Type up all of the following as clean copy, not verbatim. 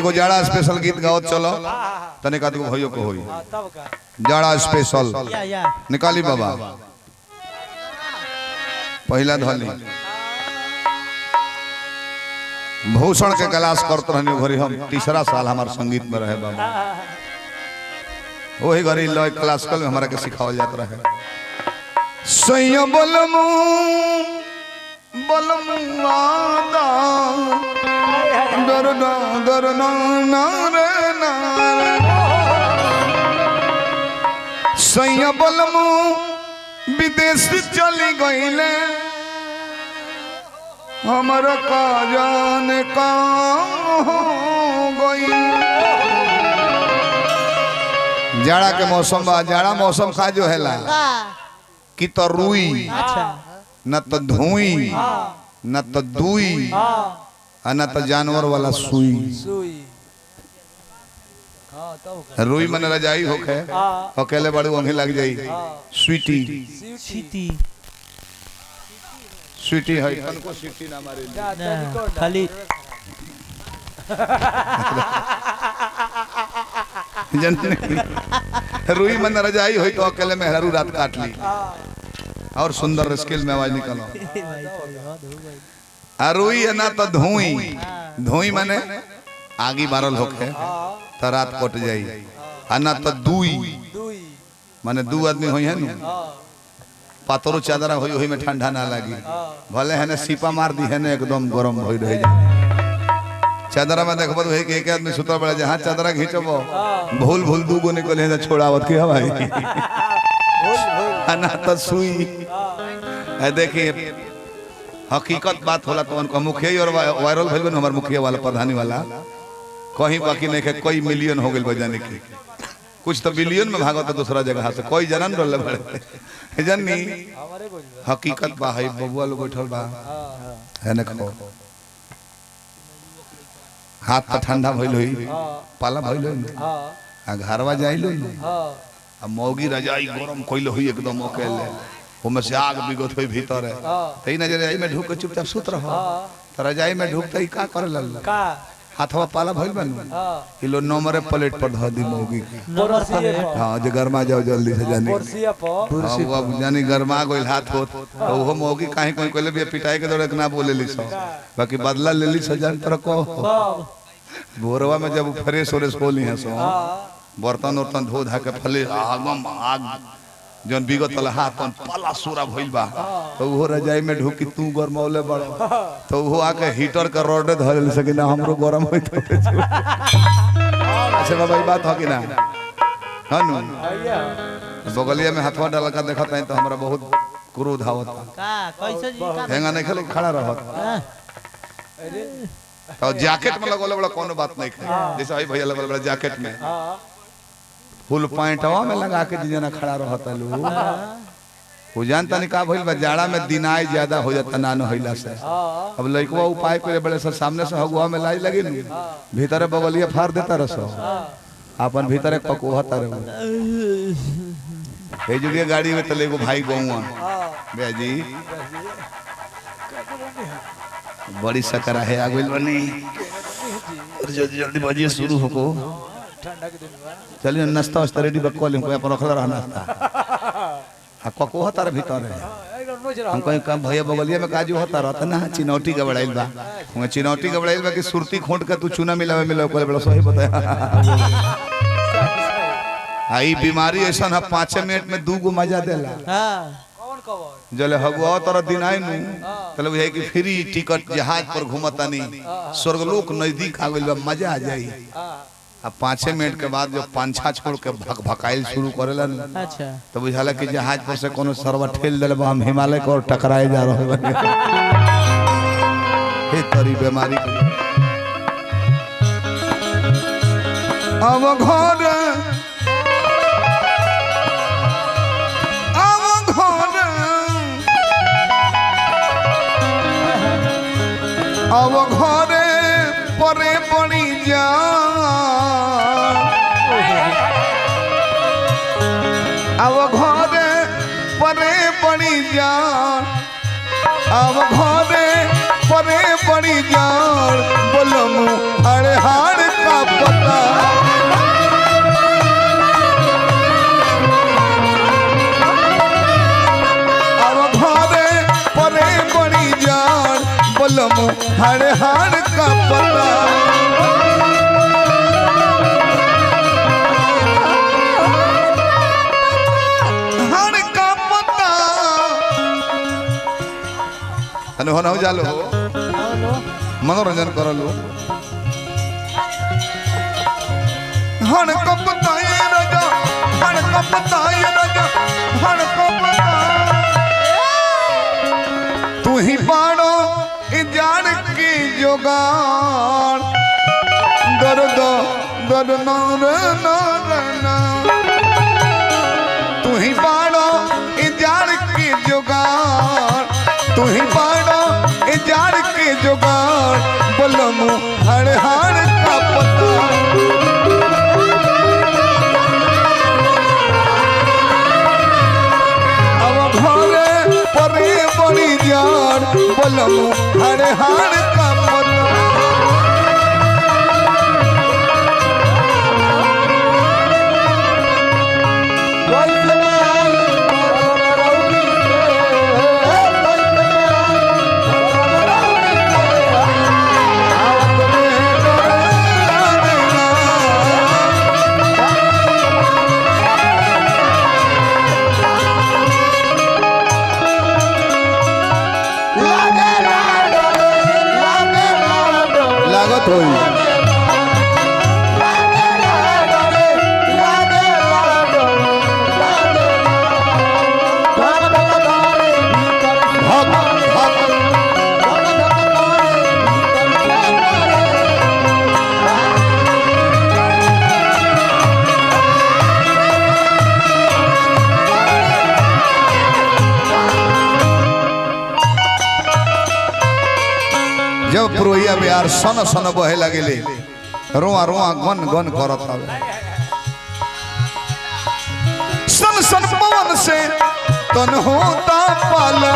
एगो जाड़ा स्पेशल गीत गाओ चलो तने का तो भयो को होई जाड़ा स्पेशल निकाली बाबा पहला धली भूषण के क्लास करते रहने घरी हम तीसरा साल हमारे संगीत में रहे बाबा वही घरी लय क्लासिकल में हमारा के सिखावल जाता रहे सैया बलमू बलमुआदा दरना दरना नारे नारे सैया बलमू विदेश चली गईले हमारा का जाने का गई जाड़ा के मौसम बा जाड़ा मौसम का जो है ला कि तो रुई न तो धुई न तो दुई न तो जानवर वाला सुई रुई मन रजाई होके अकेले बड़ू अंगी लग जाई स्वीटी स्वीटी है कनको स्वीटी ना मारे खाली रुई मन रजाई होई तो अकेले में हरू रात काट ली और सुंदर स्किल में आवाज निकलो रुई है ना तो धुई धुई माने आगी बारल होके तो रात कट जाई ना तो दुई माने दू आदमी होई है ना पातरो चादरा होई होई में ठंडा ना लगी भले है ना सीपा मार दी है ना एकदम गरम होई रह जाए चादरा में देखबो है कि एक आदमी सुतल पड़े जहां चादरा खींचबो भूल भूल दू गो निकले है छोड़ावत के भाई ना तो सुई है देखिए हकीकत बात होला तो उनको मुखिया और वायरल भइल बन हमर मुखिया वाला प्रधानी वाला कहीं बाकी नहीं के कोई मिलियन हो गेल बजाने की कुछ तो बिलियन में भागो तो दूसरा जगह से कोई जनन रहले बड़े जननी हकीकत बा है बबुआ लोग बैठल बा है न खो हाथ तो ठंडा भइल होई पाला भइल होई आ घरवा जाइलो आ मौगी रजाई गरम कइल होई एकदम अकेले ओमे से आग बिगत होई भीतर है तई न रजाई में ढुक के चुपचाप सुत रहो त रजाई में ढुकतई का करे लल का हाथवा पाला भइल बन किलो नंबर प्लेट पर ध दी मौगी हां जे गरमा जाओ जल्दी से जानी हां अब जानी गरमा गइल हाथ होत तो वो मौगी काहे कोई कोले भी पिटाई के दौड़े ना बोले ली सो बाकी बदला ले ली सजान तर को भोरवा में जब फ्रेश होरेस होली है सो बर्तन उर्तन धो धा के फले आगम आग जन बिगत हाथ पाला सूरा भइल बा तो वो रजाई में ढुकी तू गरमौले बड़ तो वो आके हीटर का रोडे धरल सके ना हमरो गरम होई तो अच्छा बाबा ये बात हो कि ना हनु बगलिया में हाथवा डाल का देखत है तो हमरा बहुत क्रोध आवत का कैसे जी का हेंगा नहीं खेले खड़ा रहत अरे तो जैकेट में लगोले बड़ा कोनो बात नहीं है जैसे भाई भैया लगोले बड़ा जैकेट में फुल पैंटवा में लगा के जना खड़ा रहता लो वो जानता नहीं का भइल बा जाड़ा में दिनाई ज्यादा हो जाता नानो होइला से अब लइकवा उपाय करे बड़े सब सामने से हगुआ में लाई लगी न भीतर बगलिया फाड़ देता रसो अपन भीतर ककोहता रहो हे जुगे गाड़ी में तले एगो भाई गौवा बेजी बड़ी सकरा है आगुल बनी जल्दी जल्दी बजिए शुरू होको ठंडा के दिन चलिए नाश्ता वास्ता रेडी बक कोले कोई अपन रखला रहा नाश्ता आ कको होता रे भीतर हम कहीं काम भैया बगलिया में काजू होता रहता ना चिनौटी का बड़ाइल बा हम चिनौटी का बड़ाइल बा कि सुरती खोंट के तू चूना मिलावे कोले बड़ा सही बताया आई बीमारी ऐसा है 5 मिनट में 2 गो मजा देला हां कौन कवर जले हगुआ तर दिन आई नु तले है कि फ्री टिकट जहाज पर घुमतानी स्वर्गलोक नजदीक आ गइल बा मजा आ जाई अब 5 मिनट के बाद जो पांछा छोड़ के भकाइल शुरू करेला अच्छा तो बुझाला कि जहाज पर से कोनो सरवा ठेल देले हम हिमालय को टकराए जा रहे बने हे तरी बीमारी अब घर अब घरे परे पड़ी जा अब घरे परे पड़ी जा अब घरे परे पड़ी जा बोलमु अरे हार का हर हार का पता हार का पता अनु हो जालो मनोरंजन कर लो हर का पता ये राजा हर का पता ये राजा हर का पता तू ही पाड़ो जान की जोगाड़ दर्द दर्द न तू ही पाड़ो जान की जोगाड़ तू ही पाड़ो जान की जोगाड़ बोलमु हर हार का पता अब घरे परे बड़ी जान बोलमु हर हार का पता लागत होई जब पुरोहिया बिहार सन सन बहे लगेले रोआ रोआ गन गन करत हवे सन सन पवन से तन होता पाला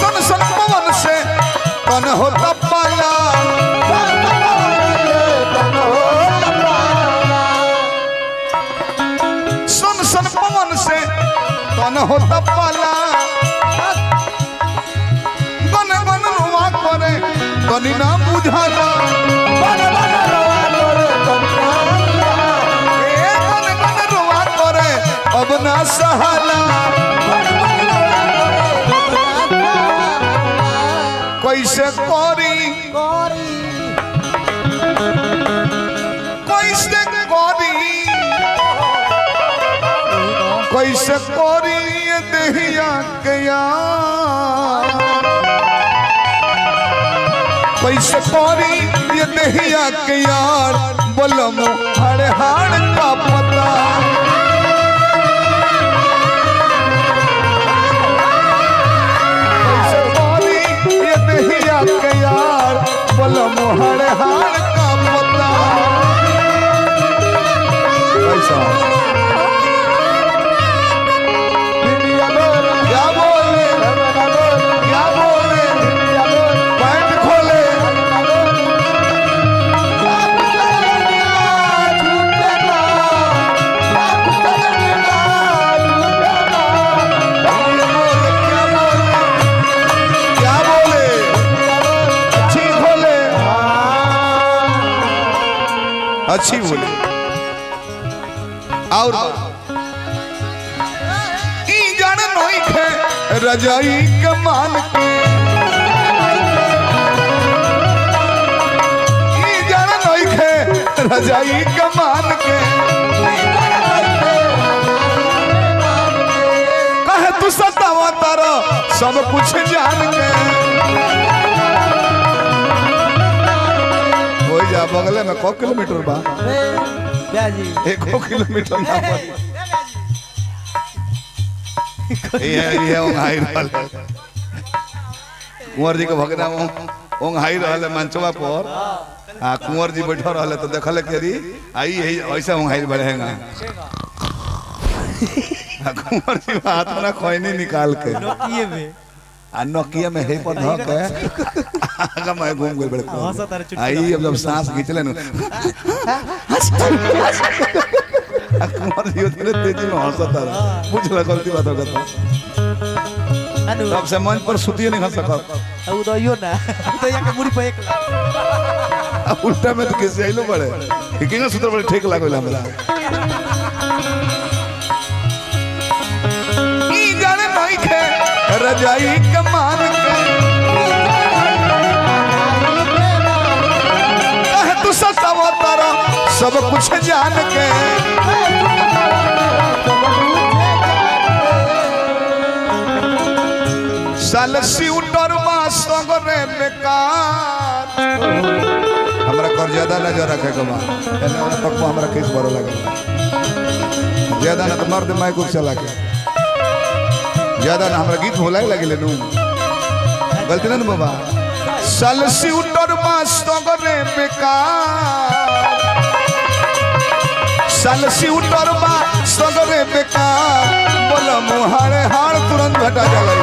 सन सन पवन से तन होता पाला सन सन पवन से तन होता पाला कनी ना बुझाला बन रोआ करे अब ना सहाला कैसे करी कैसे करी कैसे करी ये देहिया के यार कैसे करी ये देहिया के यार बोलमु हर हार का पता कैसे करी ये देहिया के यार बोलमु हर हार का पता कैसा क्या बोले क्या बोले पैंट खोले अच्छी बोली और ई जान नोई खे रजाई के मान के ई जान नोई खे रजाई के मान के कहे तू सतावा तारा सब कुछ जान के जा बगले में को किलोमीटर बा जी 1 किलोमीटर ना ये ओंघाई रहल कुंवर जी के भगना ओंघाई रहल मंचवा पर आ कुंवर जी बैठो रहल तो देखल केरी आई ऐसा ओंघाई बढ़ेगा कुंवर जी हाथ में खोइनी निकाल के नोकिया में नोकिया में है पर धक है आगा मैं घूम गए बड़े आई अब जब सांस खींचले न कुंवर जी उतने तेजी में हंसता रहा पूछ ला गलती बात होगा तो अनु तब से मंच पर सुतिए नहीं खा सकत उदयो ना उदया के मुड़ी पे एक उल्टा में तो कैसे आइलो बड़े कि किंग सूत्र बड़े ठीक लागल हमरा ई जाने नहीं खे रजाई कमान के कहे तू सतावा तारा सब कुछ जान के साल सिउटर सगरे बेकार हमरा कर ज्यादा नजर रखे कमा एने ओने तक हमरा केस बड़ लागल ज्यादा ना तो मर्द माइक को चला के ज्यादा ना हमरा गीत भुलाए लगे नु गलती ना बाबा साल सिउटर सगरे बेकार साल सिउटर सगरे बेकार बोला मुहारे हाड़ तुरंत घटा जाला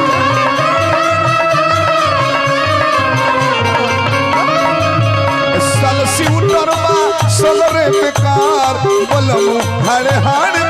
साल सिउटर सगरे बेकार बोला मुहारे हाड़